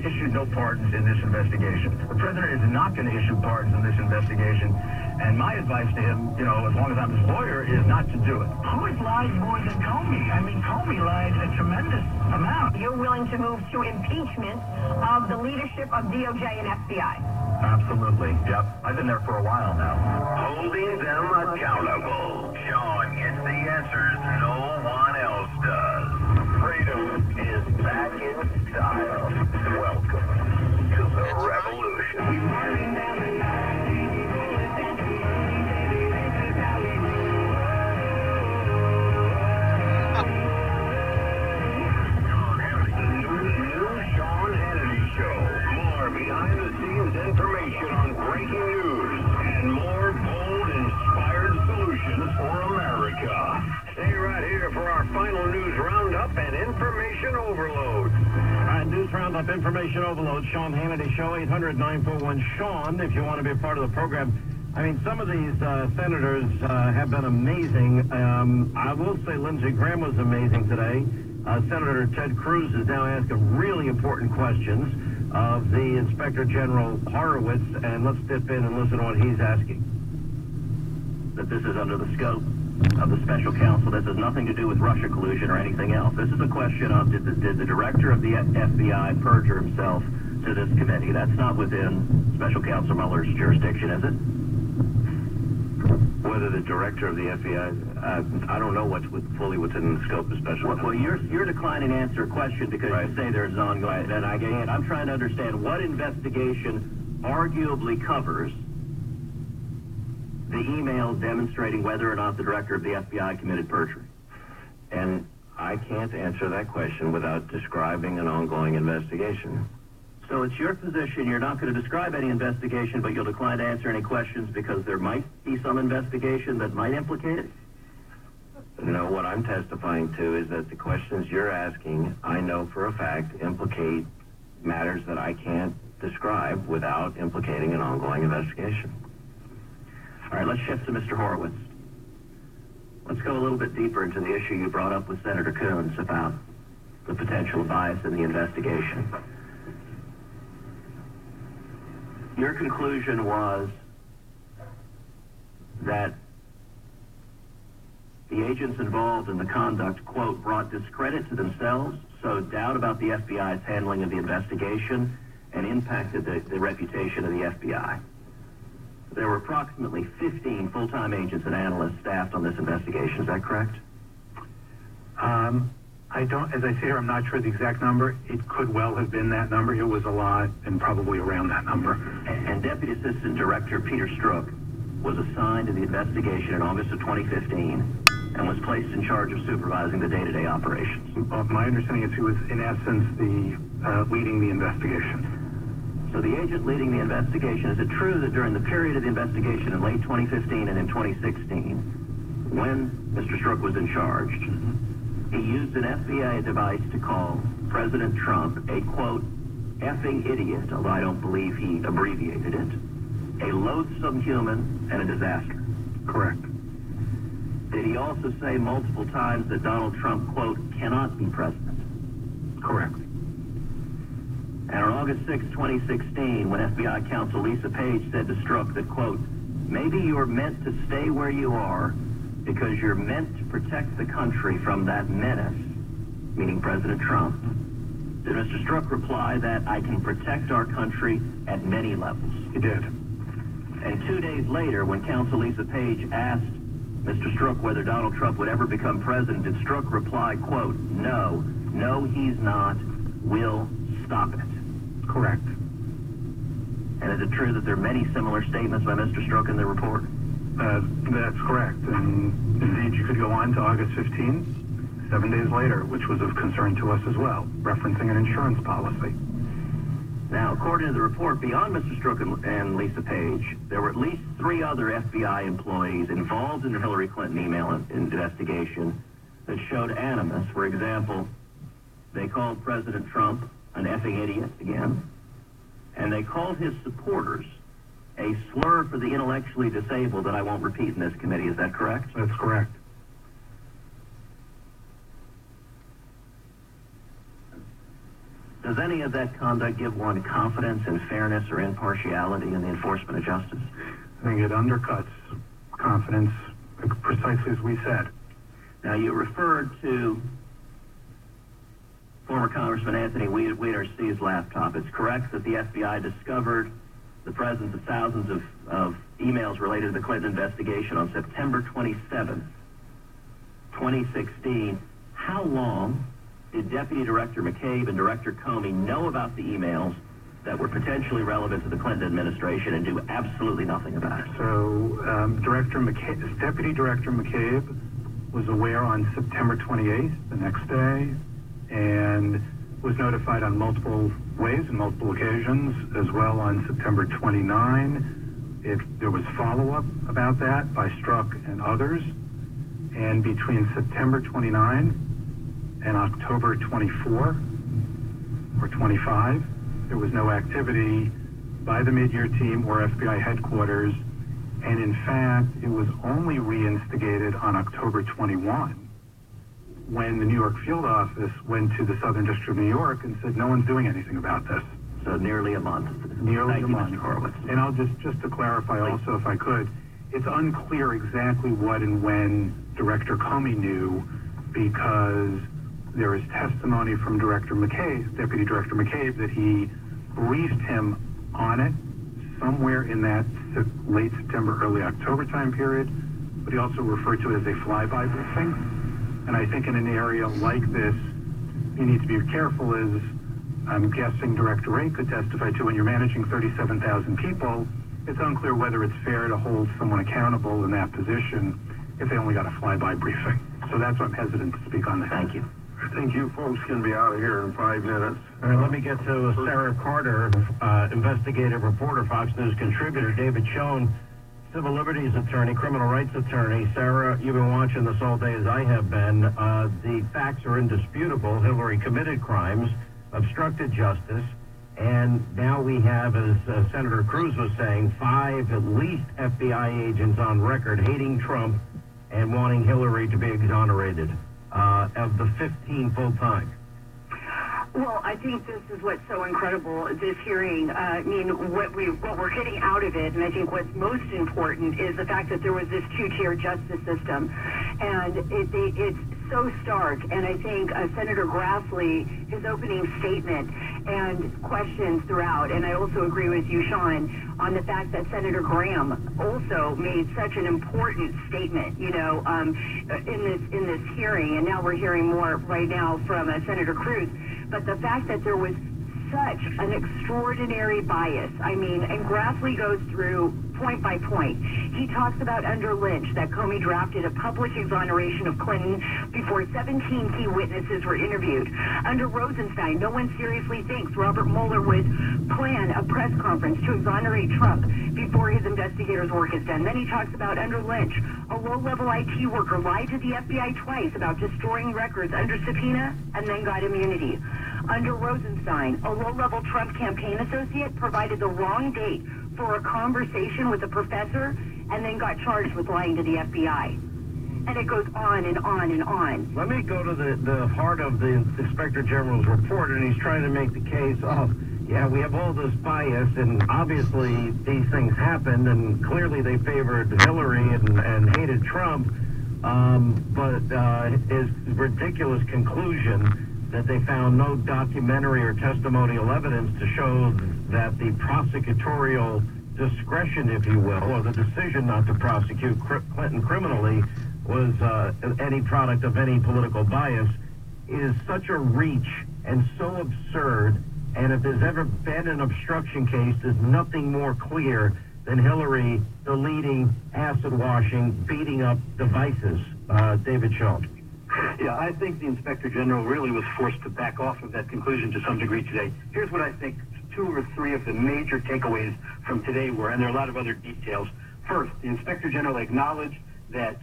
issued no pardons in this investigation. The president is not going to issue pardons in this investigation. And my advice to him, you know, as long as I'm his lawyer, is not to do it. Who has lied more than Comey? I mean, Comey lied a tremendous amount. You're willing to move to impeachment of the leadership of DOJ and FBI? Absolutely. Yep. I've been there for a while now. Holding them accountable. Sean gets the answers no one else does. Freedom is back in style. Welcome to the revolution. Behind-the-scenes information on breaking news and more bold, inspired solutions for America. Stay right here for our final news roundup and information overload. All right, news roundup, information overload. Sean Hannity Show, 800-941-SEAN, if you want to be a part of the program. I mean, some of these senators have been amazing. I will say Lindsey Graham was amazing today. Senator Ted Cruz is now asking really important questions of the Inspector General Horowitz, and let's dip in and listen to what he's asking. That this is under the scope of the special counsel. This has nothing to do with Russia collusion or anything else. This is a question of did the director of the FBI perjure himself to this committee? That's not within Special Counsel Mueller's jurisdiction, is it? Whether the director of the FBI, I don't know what's fully within the scope of special counsel. Well, you're declining to answer a question because right. You say there's an ongoing, and I'm trying to understand what investigation arguably covers the email demonstrating whether or not the director of the FBI committed perjury. And I can't answer that question without describing an ongoing investigation. So it's your position you're not going to describe any investigation, but you'll decline to answer any questions because there might be some investigation that might implicate it? No, what I'm testifying to is that the questions you're asking, I know for a fact, implicate matters that I can't describe without implicating an ongoing investigation. All right, let's shift to Mr. Horowitz. Let's go a little bit deeper into the issue you brought up with Senator Coons about the potential bias in the investigation. Your conclusion was that the agents involved in the conduct, quote, brought discredit to themselves, sowed doubt about the FBI's handling of the investigation, and impacted the reputation of the FBI. There were approximately 15 full-time agents and analysts staffed on this investigation. Is that correct? I don't, as I say here, I'm not sure the exact number. It could well have been that number. It was a lot and probably around that number. And Deputy Assistant Director Peter Strzok was assigned to the investigation in August of 2015 and was placed in charge of supervising the day-to-day operations. My understanding is he was, in essence, leading the investigation. So the agent leading the investigation, is it true that during the period of the investigation in late 2015 and in 2016, when Mr. Strzok was in charge, he used an FBI device to call President Trump a, quote, effing idiot, although I don't believe he abbreviated it, a loathsome human, and a disaster? Correct. Did he also say multiple times that Donald Trump, quote, cannot be president? Correct. And on August 6, 2016, when FBI counsel Lisa Page said to Strzok that, quote, maybe you're meant to stay where you are because you're meant to protect the country from that menace, meaning President Trump, did Mr. Strzok reply that I can protect our country at many levels? He did. And 2 days later, when counsel Lisa Page asked Mr. Strzok whether Donald Trump would ever become president, did Strzok reply, quote, no, he's not, we'll stop it? Correct. And is it true that there are many similar statements by Mr. Strzok in the report? That's correct. And indeed, you could go on to August 15, 7 days later, which was of concern to us as well, referencing an insurance policy. Now, according to the report, beyond Mr. Strzok and Lisa Page, there were at least 3 other FBI employees involved in the Hillary Clinton email investigation that showed animus. For example, they called President Trump an effing idiot again, and they called his supporters a slur for the intellectually disabled that I won't repeat in this committee. Is that correct? That's correct. Does any of that conduct give one confidence in fairness or impartiality in the enforcement of justice? I think it undercuts confidence, precisely as we said. Now, you referred to former Congressman Anthony Weiner-C's laptop. It's correct that the FBI discovered the presence of thousands of emails related to the Clinton investigation on September 27th, 2016. How long did Deputy Director McCabe and Director Comey know about the emails that were potentially relevant to the Clinton administration and do absolutely nothing about it? So Deputy Director McCabe was aware on September 28th, the next day, and was notified on multiple ways and multiple occasions, as well on September 29. There was follow-up about that by Strzok and others, and between September 29 and October 24 or 25, there was no activity by the mid-year team or FBI headquarters, and in fact, it was only reinstigated on October 21 when the New York field office went to the Southern District of New York and said, no one's doing anything about this. So nearly a month. Nearly a month. Mr. Horowitz. And I'll just to clarify also, if I could, it's unclear exactly what and when Director Comey knew, because there is testimony from Deputy Director McCabe, that he briefed him on it somewhere in that late September, early October time period, but he also referred to it as a flyby briefing. And I think in an area like this, you need to be careful, as I'm guessing Director Wray could testify to. When you're managing 37,000 people, it's unclear whether it's fair to hold someone accountable in that position if they only got a flyby briefing. So that's why I'm hesitant to speak on that. Thank you. I think you folks can be out of here in 5 minutes. All right, let me get to Sarah Carter, investigative reporter, Fox News contributor, David Schoen, civil liberties attorney, criminal rights attorney. Sarah, you've been watching this all day as I have been. The facts are indisputable. Hillary committed crimes, obstructed justice, and now we have, as Senator Cruz was saying, 5 at least FBI agents on record hating Trump and wanting Hillary to be exonerated of the 15 full-time. Well, I think this is what's so incredible, this hearing. I mean, what we're getting out of it, and I think what's most important, is the fact that there was this two-tier justice system. And it's so stark. And I think Senator Grassley, his opening statement and questions throughout, and I also agree with you, Sean, on the fact that Senator Graham also made such an important statement, in this hearing. And now we're hearing more right now from Senator Cruz. But the fact that there was such an extraordinary bias, and Grassley goes through point by point. He talks about under Lynch that Comey drafted a public exoneration of Clinton before 17 key witnesses were interviewed. Under Rosenstein, no one seriously thinks Robert Mueller would plan a press conference to exonerate Trump before his investigators' work is done. Then he talks about under Lynch, a low-level IT worker lied to the FBI twice about destroying records under subpoena and then got immunity. Under Rosenstein, a low-level Trump campaign associate provided the wrong date for a conversation with a professor and then got charged with lying to the FBI. And it goes on and on and on. Let me go to the heart of the Inspector General's report, and he's trying to make the case of, yeah, we have all this bias, and obviously these things happened, and clearly they favored Hillary and hated Trump, but his ridiculous conclusion that they found no documentary or testimonial evidence to show that the prosecutorial discretion, if you will, or the decision not to prosecute Clinton criminally was any product of any political bias, is such a reach and so absurd. And if there's ever been an obstruction case, there's nothing more clear than Hillary deleting, acid washing, beating up devices. David Schoen. Yeah, I think the Inspector General really was forced to back off of that conclusion to some degree today. Here's what I think 2 or 3 of the major takeaways from today were, and there are a lot of other details. First, the Inspector General acknowledged that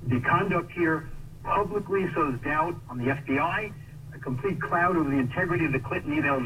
the conduct here publicly sows doubt on the FBI, a complete cloud over the integrity of the Clinton email